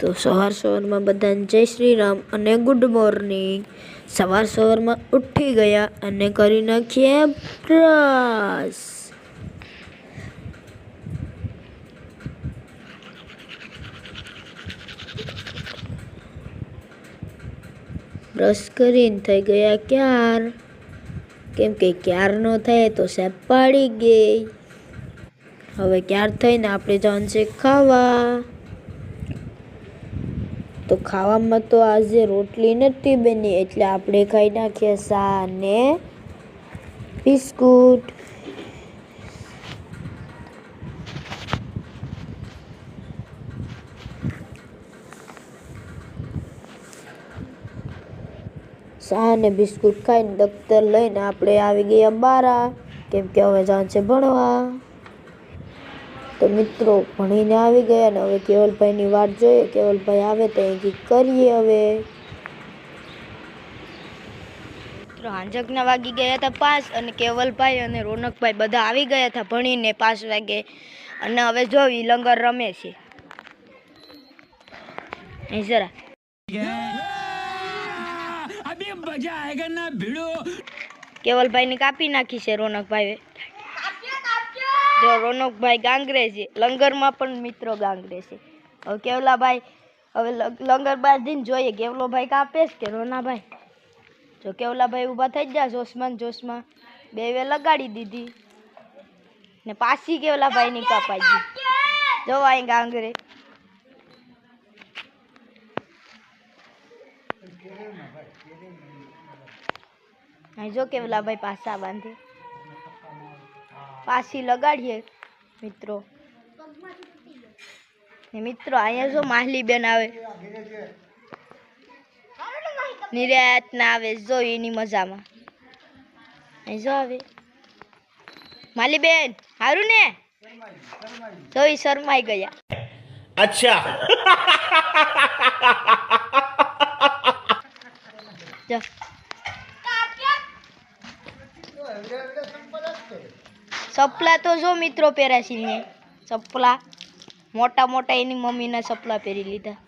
તો સવારમાં બધાને જય શ્રી રામ અને ગુડ મોર્નિંગ। સવારમાં ઉઠી ગયા અને કરી નાખીએ બ્રશ। બ્રશ કરીને થઈ ગયા ક્યાર, કેમ કે ક્યાર ન થાય તો સાહેબ પાડી ગઈ। હવે ક્યાર થઈને આપણે જવાનું છે ખાવા। તો ખાવામાં તો આજે રોટલી નથી બની, એટલે આપણે ખાઈ નાખીએ ચા અને બિસ્કુટ। ચા અને બિસ્કુટ ખાઈને દફતર લઈને આપણે આવી ગયા બારા, કેમ કે હવે જવાનું છે ભણવા। તો મિત્રો ભણીને આવી ગયા ને હવે કેવલભાઈની વાટ જોઈએ, કેવલભાઈ આવે તો અહીંથી કરીએ। હવે મિત્રો હાંજકના વાગી ગયા હતા 5 અને કેવલભાઈ અને રોનકભાઈ બધા આવી ગયા હતા ભણીને 5 વાગે। અને હવે જોવી લંગર રમે છે અહીં જરા। અભી મજા આયેગા ના ભીડો। કેવલભાઈની કાપી નાખી છે રોનકભાઈએ। જો રોનકભાઈ ગાંગરે છે, લંગરમાં પણ મિત્રો ગાંગરે છે। હવે કેવલાભાઈ હવે લંગર બાંધીને જોઈએ કેવલોભાઈ કાપે છે કે રોનાભાઈ। જો કેવલાભાઈ ઊભા થઈ ગયા જોશમાં બે વે લગાડી દીધી ને પાછી કેવલાભાઈની કાપાઈ ગઈ। જો અહીં ગાંગરે અહીં જો કેવલાભાઈ પાછા બાંધે, પાછી લગાડીએ મિત્રો। ને મિત્રો અહીંયા જો માહલી બેન આવે, નિરાત ના આવે જો એની મજામાં। અહીં જો આવે માલી બેન, હારું ને? જો ઈ શરમાઈ ગયા। અચ્છા જો ચપલા તો જો મિત્રો પહેરાશી ને ચપલા મોટા મોટા એની મમ્મીના ચપલા પહેરી લીધા।